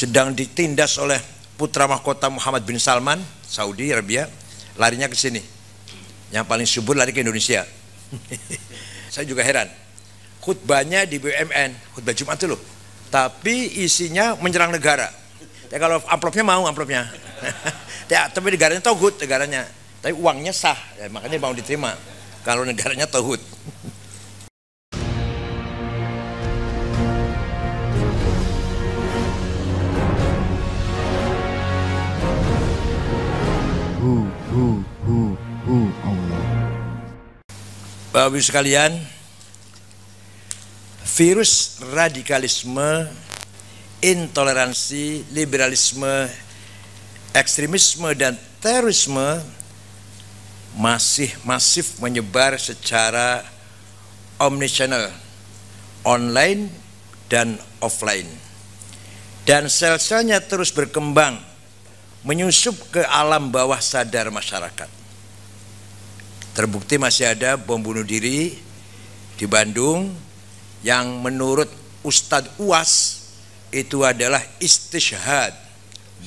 sedang ditindas oleh putra mahkota Muhammad bin Salman, Saudi Arabia, larinya ke sini. Yang paling subur lari ke Indonesia. Saya juga heran. Khutbahnya di BUMN, khutbah Jumat itu loh. Tapi isinya menyerang negara. Ya kalau amplopnya mau amplopnya. Ya, tapi negaranya tauhid negaranya. Tapi uangnya sah, ya, makanya mau diterima. Kalau negaranya tauhid. Allah. Bapak Ibu sekalian, virus radikalisme, intoleransi, liberalisme, ekstremisme dan terorisme masih masif menyebar secara omnichannel, online dan offline, dan sel-selnya terus berkembang menyusup ke alam bawah sadar masyarakat. Terbukti masih ada bom bunuh diri di Bandung yang menurut Ustadz Uwas itu adalah istishhad,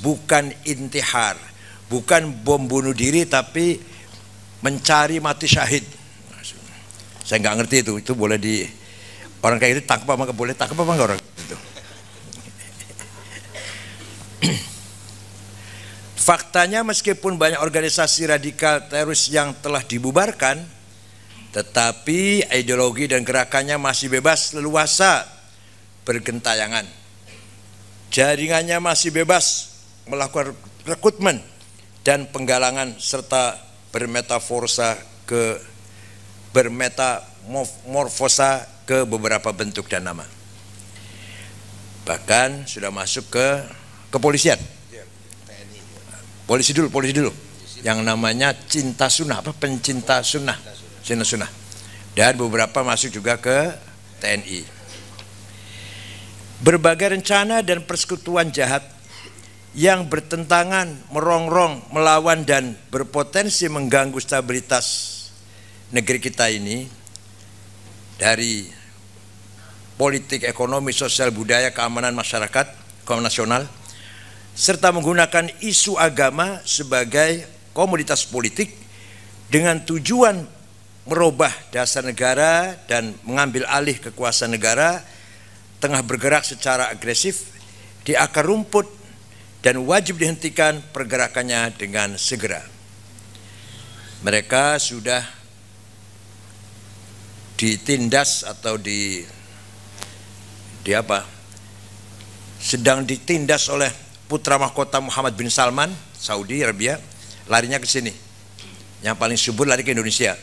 bukan intihar, bukan bom bunuh diri tapi mencari mati syahid. Saya nggak ngerti itu boleh di orang kayak itu tangkap apa nggak boleh tangkap apa nggak orang itu. Faktanya meskipun banyak organisasi radikal teroris yang telah dibubarkan, tetapi ideologi dan gerakannya masih bebas leluasa bergentayangan. Jaringannya masih bebas melakukan rekrutmen dan penggalangan serta bermetamorfosa ke beberapa bentuk dan nama. Bahkan sudah masuk ke kepolisian. Polisi dulu, yang namanya cinta sunnah, pencinta sunnah, cinta sunnah, dan beberapa masuk juga ke TNI. Berbagai rencana dan persekutuan jahat yang bertentangan, merongrong, melawan dan berpotensi mengganggu stabilitas negeri kita ini, dari politik, ekonomi, sosial, budaya, keamanan masyarakat, keamanan nasional, serta menggunakan isu agama sebagai komoditas politik dengan tujuan merubah dasar negara dan mengambil alih kekuasaan negara, tengah bergerak secara agresif di akar rumput dan wajib dihentikan pergerakannya dengan segera. Mereka sudah ditindas atau sedang ditindas oleh putra mahkota Muhammad bin Salman, Saudi Arabia, larinya ke sini. Yang paling subur lari ke Indonesia.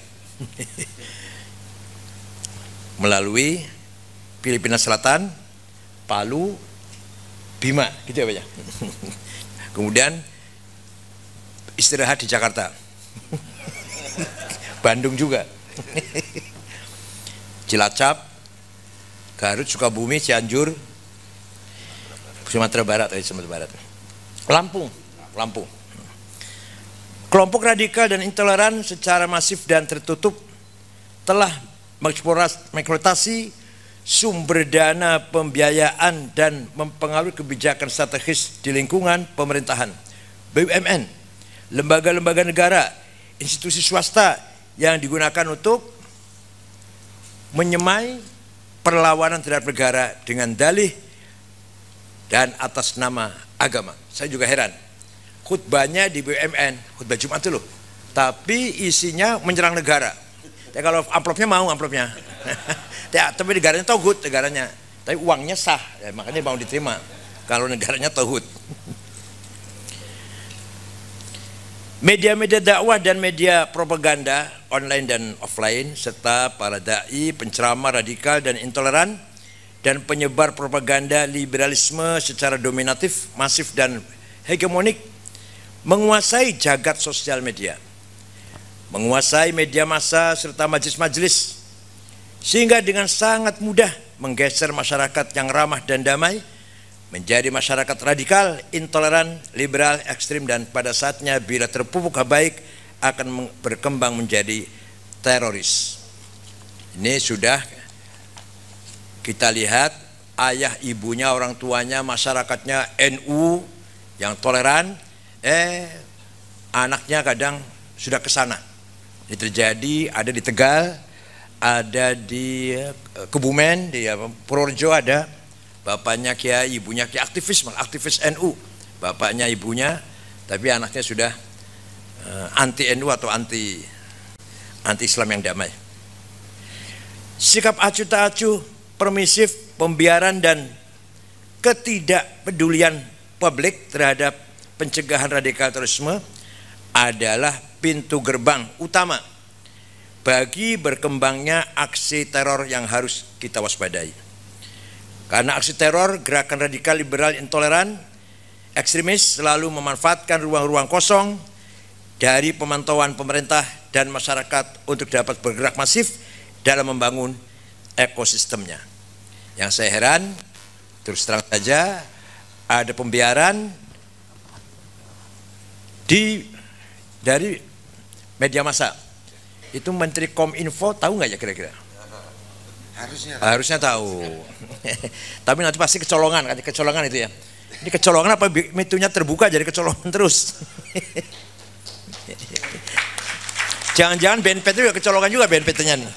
Melalui Filipina Selatan, Palu, Bima, gitu ya Pak ya. Kemudian istirahat di Jakarta. Bandung juga. Cilacap, Garut, Sukabumi, Cianjur, Sumatera Barat, Lampung. Kelompok radikal dan intoleran secara masif dan tertutup telah mengeksploitasi sumber dana pembiayaan dan mempengaruhi kebijakan strategis di lingkungan pemerintahan, BUMN, lembaga-lembaga negara, institusi swasta yang digunakan untuk menyemai perlawanan terhadap negara dengan dalih dan atas nama agama. Saya juga heran. Khutbahnya di BUMN, khutbah Jumat itu loh. Tapi isinya menyerang negara. Ya kalau amplopnya mau amplopnya. Ya, tapi negaranya tauhid negaranya. Tapi uangnya sah, ya, makanya mau diterima. Kalau negaranya tauhid. Media-media dakwah dan media propaganda online dan offline serta para dai, penceramah radikal dan intoleran dan penyebar propaganda liberalisme secara dominatif, masif dan hegemonik menguasai jagat sosial media, menguasai media massa serta majelis-majelis, sehingga dengan sangat mudah menggeser masyarakat yang ramah dan damai menjadi masyarakat radikal, intoleran, liberal, ekstrim, dan pada saatnya bila terpupuk baik akan berkembang menjadi teroris. Ini sudah kita lihat ayah ibunya, orang tuanya, masyarakatnya NU yang toleran, anaknya kadang sudah ke sana. Ini terjadi, ada di Tegal, ada di Kebumen, di Purworejo ada, bapaknya kiai, ibunya kiai, aktivis NU, bapaknya ibunya, tapi anaknya sudah anti NU atau anti Islam yang damai. Sikap acuh tak acuh, permisif, pembiaran dan ketidakpedulian publik terhadap pencegahan radikalisme adalah pintu gerbang utama bagi berkembangnya aksi teror yang harus kita waspadai. Karena aksi teror, gerakan radikal, liberal, intoleran, ekstremis selalu memanfaatkan ruang-ruang kosong dari pemantauan pemerintah dan masyarakat untuk dapat bergerak masif dalam membangun ekosistemnya. Yang saya heran, terus terang saja, ada pembiaran dari media massa. Itu Menteri Kominfo tahu nggak ya kira-kira? Harusnya tahu. Tapi nanti pasti kecolongan itu ya. Ini kecolongan apa pintunya terbuka jadi kecolongan terus? Jangan-jangan BNPT juga kecolongan juga BNPT-nya nih.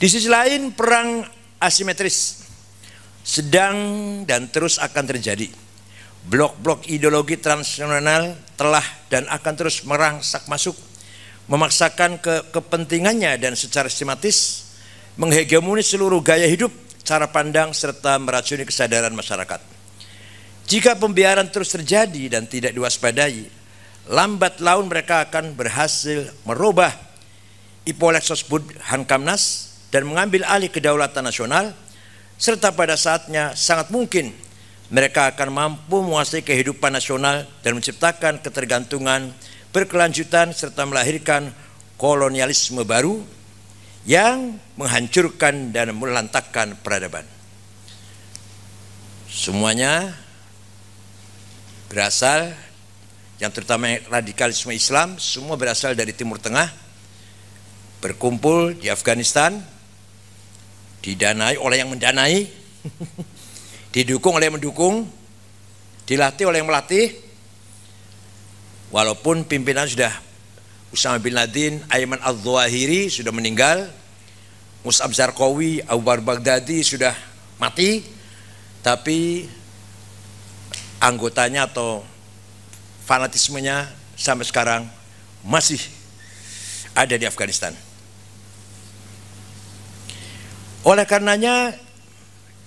Di sisi lain, perang asimetris sedang dan terus akan terjadi. Blok-blok ideologi transnasional telah dan akan terus merangsak masuk, memaksakan kepentingannya dan secara sistematis menghegemoni seluruh gaya hidup, cara pandang, serta meracuni kesadaran masyarakat. Jika pembiaran terus terjadi dan tidak diwaspadai, lambat laun mereka akan berhasil merubah Ipolexosbud Hankamnas dan mengambil alih kedaulatan nasional, serta pada saatnya sangat mungkin mereka akan mampu menguasai kehidupan nasional dan menciptakan ketergantungan berkelanjutan serta melahirkan kolonialisme baru yang menghancurkan dan melantakkan peradaban. Semuanya berasal, yang terutama radikalisme Islam, semua berasal dari Timur Tengah, berkumpul di Afghanistan, didanai oleh yang mendanai, didukung oleh yang mendukung, dilatih oleh yang melatih. Walaupun pimpinan sudah, Usama bin Laden, Ayman al-Zawahiri sudah meninggal, Mus'ab Zarqawi, Abu Bakar Baghdadi sudah mati, tapi anggotanya atau fanatismenya sampai sekarang masih ada di Afghanistan. Oleh karenanya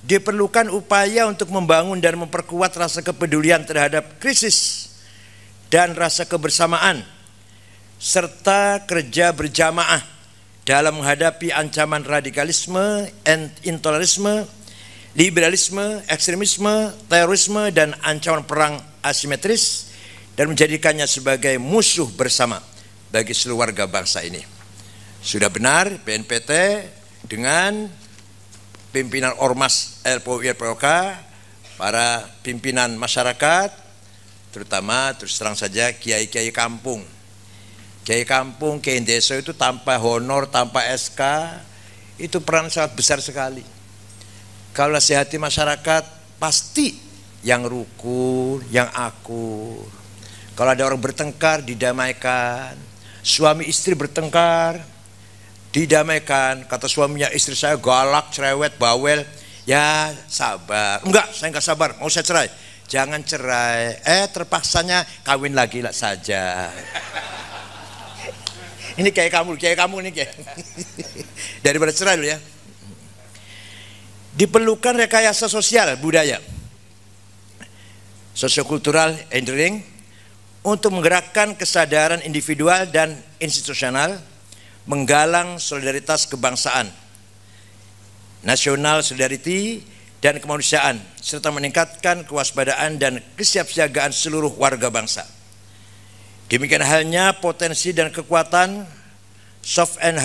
diperlukan upaya untuk membangun dan memperkuat rasa kepedulian terhadap krisis dan rasa kebersamaan serta kerja berjamaah dalam menghadapi ancaman radikalisme, intolerisme, liberalisme, ekstremisme, terorisme, dan ancaman perang asimetris, dan menjadikannya sebagai musuh bersama bagi seluruh warga bangsa ini. Sudah benar BNPT dengan pimpinan Ormas LPOI LPOK, para pimpinan masyarakat, terutama terus terang saja kiai-kiai kampung. Kiai kampung, kiai desa itu tanpa honor, tanpa SK, itu peran sangat besar sekali. Kalau nasihati masyarakat, pasti yang rukun, yang akur. Kalau ada orang bertengkar, didamaikan. Suami istri bertengkar, didamaikan. Kata suaminya, istri saya galak, cerewet, bawel. Ya sabar. Enggak, saya enggak sabar, mau saya cerai. Jangan cerai, terpaksanya kawin lagi lah saja. Ini kayak kamu ini kayak. Daripada cerai dulu ya. Diperlukan rekayasa sosial budaya, sosiokultural engineering, untuk menggerakkan kesadaran individual dan institusional, menggalang solidaritas kebangsaan, national solidarity dan kemanusiaan, serta meningkatkan kewaspadaan dan kesiapsiagaan seluruh warga bangsa. Demikian halnya potensi dan kekuatan soft and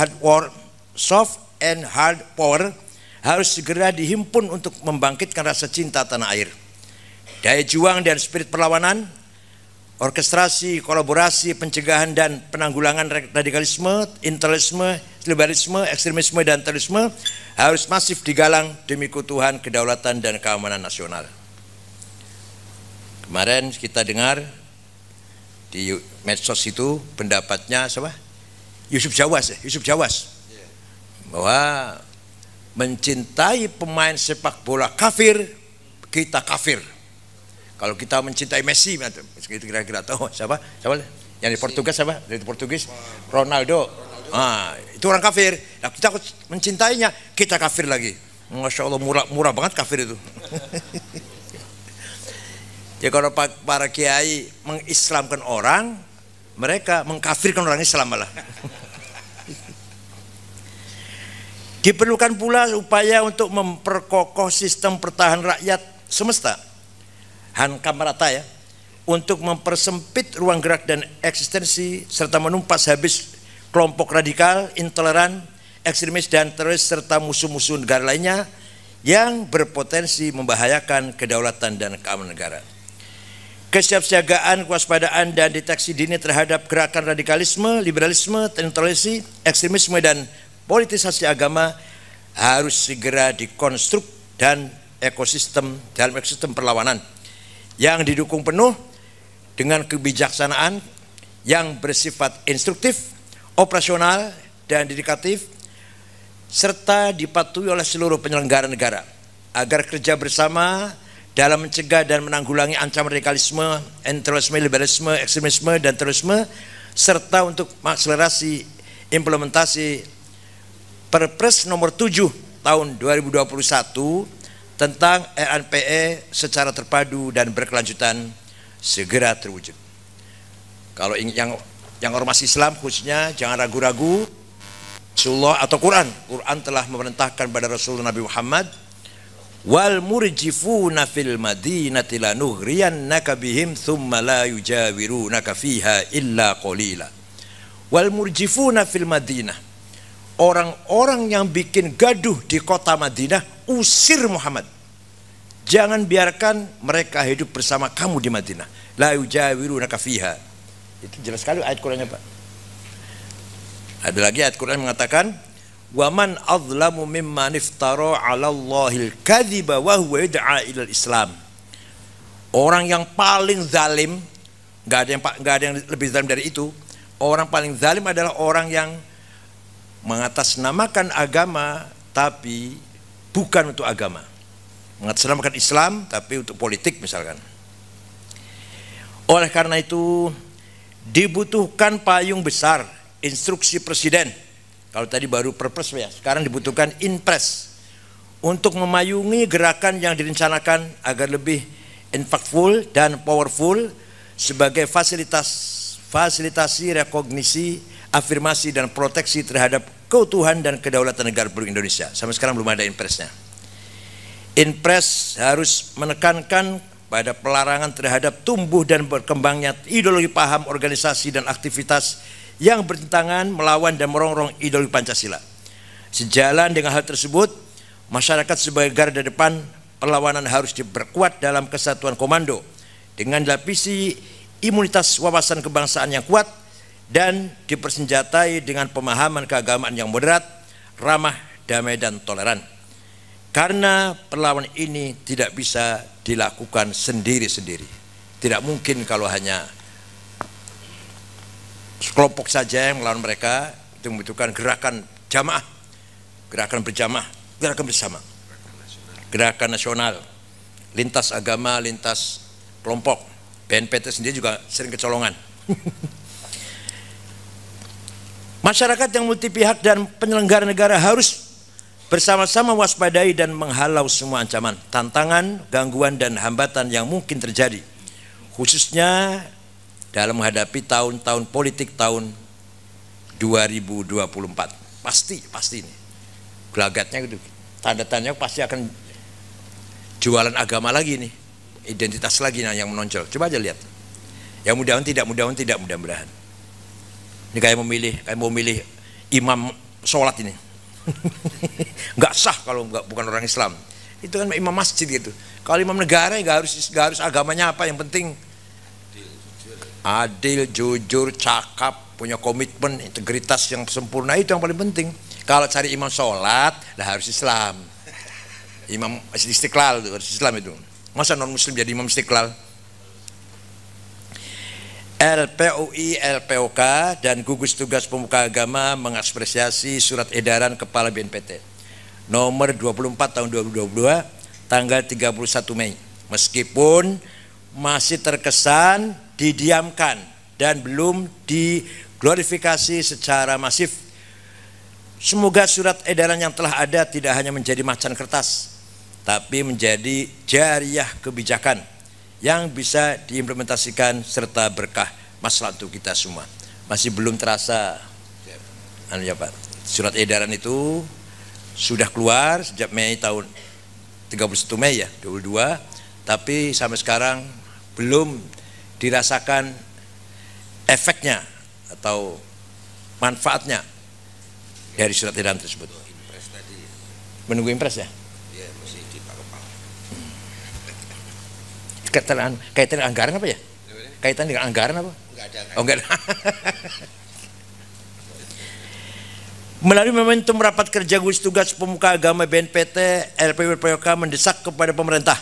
hard power harus segera dihimpun untuk membangkitkan rasa cinta tanah air, daya juang dan spirit perlawanan, orkestrasi, kolaborasi, pencegahan dan penanggulangan radikalisme, intolerisme, liberalisme, ekstremisme, dan terorisme harus masif digalang demi keutuhan, kedaulatan, dan keamanan nasional. Kemarin kita dengar di medsos itu pendapatnya siapa? Yusuf Jawas bahwa mencintai pemain sepak bola kafir, kita kafir. Kalau kita mencintai Messi, itu kira-kira tahu siapa? Yang di Portugis siapa? Dari Portugis Ronaldo. Itu orang kafir. Nah, kita mencintainya, kita kafir lagi. Masya Allah, murah banget kafir itu. Ya kalau para kiai mengislamkan orang, mereka mengkafirkan orang Islam malah. Diperlukan pula upaya untuk memperkokoh sistem pertahanan rakyat semesta, hankam rata ya, untuk mempersempit ruang gerak dan eksistensi serta menumpas habis kelompok radikal, intoleran, ekstremis dan teroris serta musuh-musuh negara lainnya yang berpotensi membahayakan kedaulatan dan keamanan negara. Kesiapsiagaan, kewaspadaan, dan deteksi dini terhadap gerakan radikalisme, liberalisme, intoleransi, ekstremisme, dan politisasi agama harus segera dikonstruk dan dalam ekosistem perlawanan yang didukung penuh dengan kebijaksanaan yang bersifat instruktif, operasional, dan dedikatif, serta dipatuhi oleh seluruh penyelenggara negara agar kerja bersama dalam mencegah dan menanggulangi ancaman radikalisme, intoleransi, liberalisme, ekstremisme, dan terorisme, serta untuk mengakselerasi implementasi Perpres nomor 7 tahun 2021 tentang RNPE secara terpadu dan berkelanjutan segera terwujud. Kalau yang ormas Islam khususnya jangan ragu-ragu, Rasulullah atau Quran telah memerintahkan pada Rasulullah Nabi Muhammad, wal murjifuna fil madinati lanuhriyannaka bihim thumma la yujawirunaka fiha illa qalila. Wal murjifuna fil madinah, orang-orang yang bikin gaduh di kota Madinah, usir Muhammad. Jangan biarkan mereka hidup bersama kamu di Madinah. La yujawirunaka fiha. Itu jelas sekali ayat Qurannya, Pak. Ada lagi ayat Quran mengatakan, waman azlamu mimman iftara 'ala Allahil kadziba wa huwa yad'a ilal Islam. Orang yang paling zalim, enggak ada yang lebih zalim dari itu. Orang paling zalim adalah orang yang mengatasnamakan agama tapi bukan untuk agama. Mengatasnamakan Islam tapi untuk politik misalkan. Oleh karena itu dibutuhkan payung besar, instruksi presiden. Kalau tadi baru perpres ya, sekarang dibutuhkan inpres untuk memayungi gerakan yang direncanakan agar lebih impactful dan powerful sebagai fasilitasi rekognisi, afirmasi dan proteksi terhadap keutuhan dan kedaulatan negara Republik Indonesia. Sampai sekarang belum ada inpresnya. Inpres harus menekankan pada pelarangan terhadap tumbuh dan berkembangnya ideologi paham, organisasi dan aktivitas yang bertentangan, melawan dan merongrong ideologi Pancasila. Sejalan dengan hal tersebut, masyarakat sebagai garda depan perlawanan harus diperkuat dalam kesatuan komando dengan dilapisi imunitas wawasan kebangsaan yang kuat dan dipersenjatai dengan pemahaman keagamaan yang moderat, ramah, damai, dan toleran. Karena perlawanan ini tidak bisa dilakukan sendiri-sendiri. Tidak mungkin kalau hanya sekelompok saja yang melawan mereka. Itu membutuhkan gerakan jamaah, gerakan berjamaah, gerakan bersama, gerakan nasional, lintas agama, lintas kelompok. BNPT sendiri juga sering kecolongan. Masyarakat yang multi pihak dan penyelenggara negara harus bersama-sama waspadai dan menghalau semua ancaman, tantangan, gangguan, dan hambatan yang mungkin terjadi, khususnya dalam menghadapi tahun-tahun politik tahun 2024. Pasti ini gelagatnya gitu, tanda-tandanya pasti akan jualan agama lagi nih, identitas lagi yang menonjol. Coba aja lihat. Yang mudah-mudahan tidak, mudah-mudahan. Ini kayak mau milih imam sholat ini. Nggak sah kalau bukan orang Islam. Itu kan imam masjid gitu. Kalau imam negara nggak harus agamanya apa, yang penting adil, jujur, cakap, punya komitmen, integritas yang sempurna, itu yang paling penting. Kalau cari imam sholat, lah harus Islam. Imam Istiqlal itu harus Islam itu. Masa non muslim jadi imam Istiqlal? LPUI, LPOK dan gugus tugas pemuka agama mengapresiasi surat edaran Kepala BNPT nomor 24 tahun 2022 tanggal 31 Mei. Meskipun masih terkesan didiamkan dan belum diglorifikasi secara masif, semoga surat edaran yang telah ada tidak hanya menjadi macan kertas, tapi menjadi jariah kebijakan yang bisa diimplementasikan serta berkah maslahat untuk kita semua. Masih belum terasa ya Pak. Surat edaran itu sudah keluar sejak Mei tahun 31 Mei ya 22, tapi sampai sekarang belum dirasakan efeknya atau manfaatnya dari surat edaran tersebut. Menunggu impres ya? Iya, masih di Pak Kepala. Kaitan dengan anggaran apa ya? Kaitan dengan anggaran apa? Enggak ada. Oh enggak ada. Melalui momentum rapat kerja gugus tugas pemuka agama BNPT, LPUI-LPOK mendesak kepada pemerintah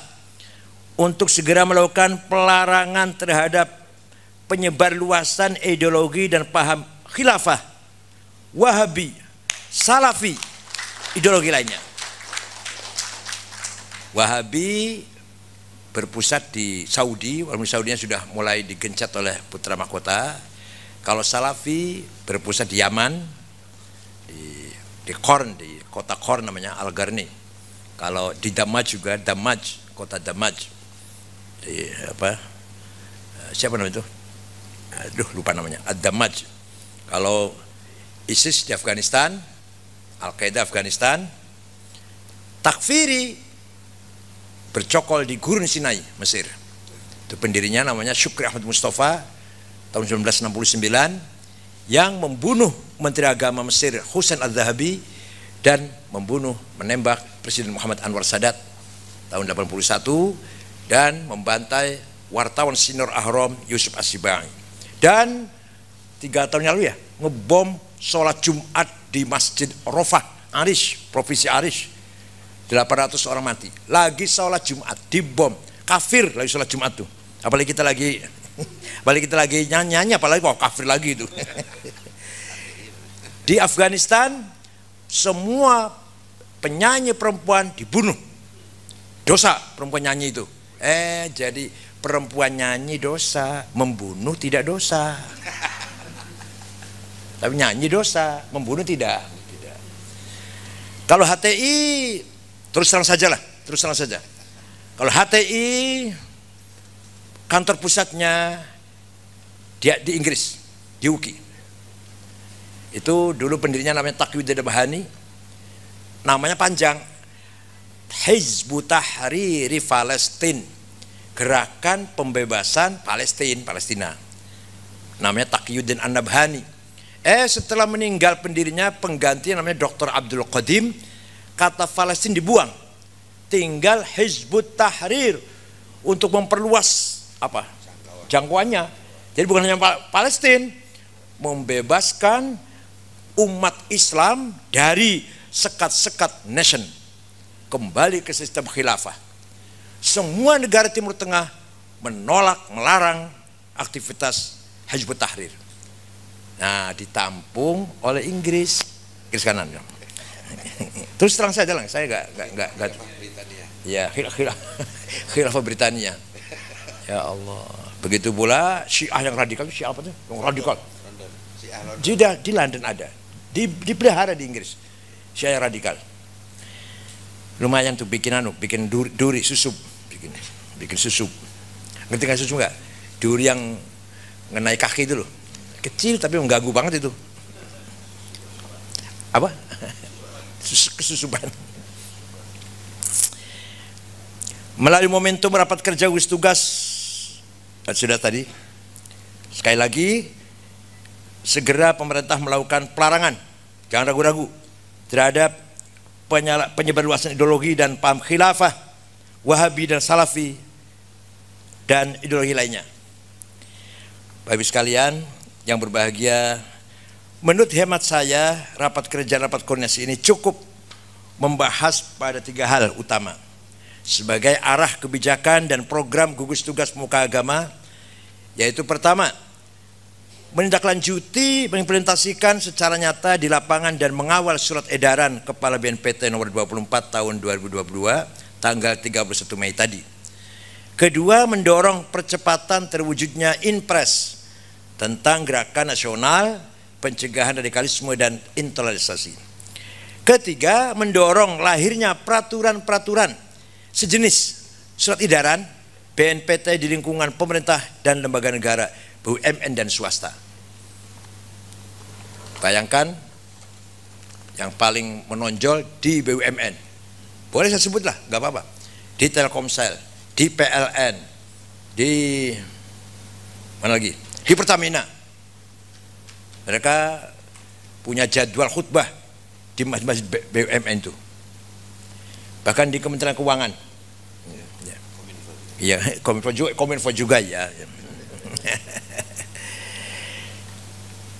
untuk segera melakukan pelarangan terhadap penyebar luasan ideologi dan paham khilafah, Wahabi, Salafi, ideologi lainnya. Wahabi berpusat di Saudi, walaupun Saudinya sudah mulai digencet oleh putra mahkota. Kalau Salafi berpusat di Yaman, di Qorn, di kota Qorn namanya Al-Garni. Kalau di Damaj juga, Damaj, kota Damaj, di apa? Siapa namanya itu? Aduh lupa namanya. Ad-Damaj. Kalau ISIS di Afghanistan, Al-Qaeda Afghanistan, Takfiri bercokol di Gurun Sinai, Mesir. Itu pendirinya namanya Syukri Ahmad Mustafa tahun 1969 yang membunuh Menteri Agama Mesir Husain Al-Zahabi dan menembak Presiden Muhammad Anwar Sadat tahun 81 dan membantai wartawan senior Ahram Yusuf As-Sibai. Dan 3 tahun yang lalu ya ngebom sholat Jumat di Masjid Rofah, Arish, Provinsi Arish. 800 orang mati. Lagi sholat Jumat dibom, kafir lagi sholat Jumat tuh. Apalagi kita lagi nyanyi, apalagi kafir lagi itu. Di Afghanistan semua penyanyi perempuan dibunuh. Dosa perempuan nyanyi itu. Jadi perempuan nyanyi dosa, membunuh tidak dosa. Tapi nyanyi dosa, membunuh tidak. Kalau HTI terus terang saja. Kalau HTI kantor pusatnya di Inggris, di UK. Itu dulu pendirinya namanya Taqiyuddin Bahani. Namanya panjang. Hizbut Tahrir Palestin. Gerakan Pembebasan Palestina. Namanya Taqiyuddin An-Nabhani. Setelah meninggal pendirinya, penggantinya namanya Dr. Abdul Qadim. Kata Palestina dibuang, tinggal Hizbut Tahrir untuk memperluas apa jangkauannya. Jadi bukan hanya Palestina, membebaskan umat Islam dari sekat-sekat nation, kembali ke sistem khilafah. Semua negara Timur Tengah menolak, melarang aktivitas Hizbut Tahrir. Nah, ditampung oleh Inggris kanan. Terus terang saja lah, saya nggak. Ya, khilafah Britania. Ya Allah. Begitu pula Syiah yang radikal, Syiah apa tuh? Yang radikal. Di London ada, dipelihara di Inggris. Syiah yang radikal. Lumayan tuh bikin duri susup, bikin susup. Ngerti nggak susup nggak? Duri yang ngenai kaki itu loh. Kecil tapi mengganggu banget itu. Apa? Kesusupan. Melalui momentum rapat kerja gugus tugas sudah tadi, sekali lagi segera pemerintah melakukan pelarangan, jangan ragu-ragu, terhadap penyebarluasan ideologi dan paham khilafah, Wahabi dan Salafi dan ideologi lainnya. Bapak Ibu sekalian yang berbahagia, menurut hemat saya rapat kerja rapat koordinasi ini cukup membahas pada 3 hal utama sebagai arah kebijakan dan program gugus tugas pemuka agama, yaitu pertama, menindaklanjuti mengimplementasikan secara nyata di lapangan dan mengawal surat edaran Kepala BNPT nomor 24 tahun 2022 tanggal 31 Mei tadi. Kedua, mendorong percepatan terwujudnya Inpres tentang gerakan nasional pencegahan radikalisme dan intoleransi. Ketiga, mendorong lahirnya peraturan-peraturan sejenis surat edaran BNPT di lingkungan pemerintah dan lembaga negara, BUMN dan swasta. Bayangkan yang paling menonjol di BUMN, boleh saya sebutlah, nggak apa-apa, di Telkomsel, di PLN, di mana lagi, di Pertamina. Mereka punya jadwal khutbah di masjid BUMN itu, bahkan di Kementerian Keuangan, ya, Kominfo juga ya.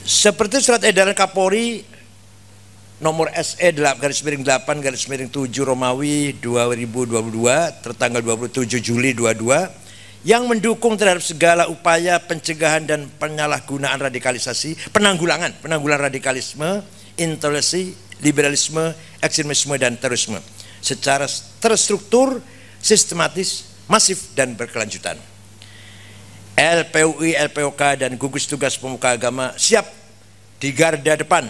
Seperti surat edaran Kapolri nomor SE 8/8/7 Romawi 2022 tertanggal 27 Juli 22 yang mendukung terhadap segala upaya pencegahan dan penyalahgunaan radikalisasi, penanggulangan radikalisme, intoleransi, liberalisme, ekstremisme dan terorisme secara terstruktur, sistematis, masif dan berkelanjutan. LPUI, LPOK dan gugus tugas pemuka agama siap di garda depan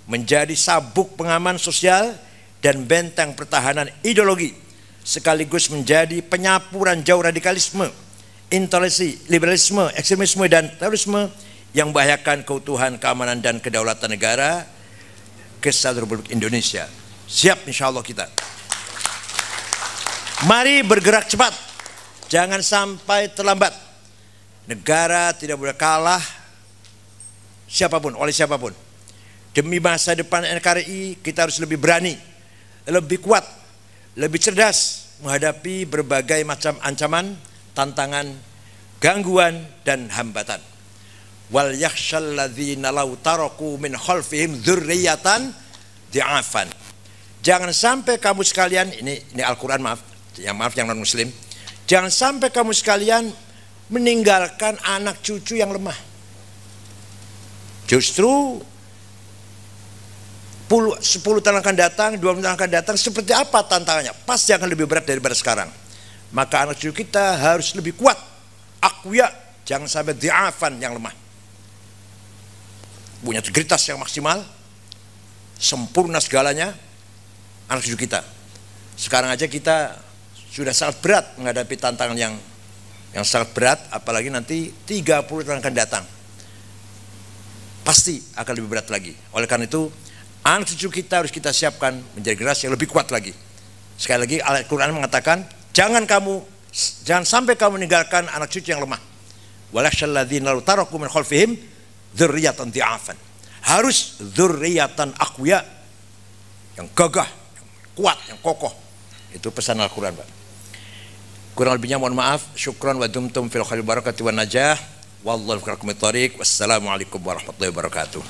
menjadi sabuk pengaman sosial dan benteng pertahanan ideologi, sekaligus menjadi penyapu ranjau radikalisme, intoleransi, liberalisme, ekstremisme dan terorisme yang membahayakan keutuhan, keamanan dan kedaulatan negara Kesatuan Republik Indonesia. Siap insya Allah kita. Mari bergerak cepat, jangan sampai terlambat. Negara tidak boleh kalah siapapun, oleh siapapun. Demi masa depan NKRI kita harus lebih berani, lebih kuat, lebih cerdas menghadapi berbagai macam ancaman, tantangan, gangguan dan hambatan. Wal yakhshal ladzina law taraku min khalfihim dzurriyyatan dhi'afan. Jangan sampai kamu sekalian, ini Al-Qur'an, maaf yang non muslim, jangan sampai kamu sekalian meninggalkan anak cucu yang lemah. Justru 10 tahun akan datang, 20 tahun akan datang, seperti apa tantangannya? Pasti akan lebih berat daripada sekarang. Maka anak cucu kita harus lebih kuat, aqwiya, jangan sampai dhi'afan yang lemah. Punya integritas yang maksimal, sempurna segalanya, anak cucu kita. Sekarang aja kita sudah sangat berat menghadapi tantangan yang sangat berat, apalagi nanti 30 tahun akan datang. Pasti akan lebih berat lagi. Oleh karena itu, anak cucu kita harus kita siapkan menjadi generasi yang lebih kuat lagi. Sekali lagi Al-Quran mengatakan, jangan sampai kamu meninggalkan anak cucu yang lemah. Walakhshal ladzina law taraku min khalfihim dzurriyyatan dhi'afan. Harus dzurriyyatan aqwiya, yang gagah, yang kuat, yang kokoh. Itu pesan Al-Quran, Pak. Kurang lebihnya mohon maaf. Syukran wa dumtum fil khairi barakati wan najah. Wallahu fi thariq. Wassalamualaikum warahmatullahi wabarakatuh.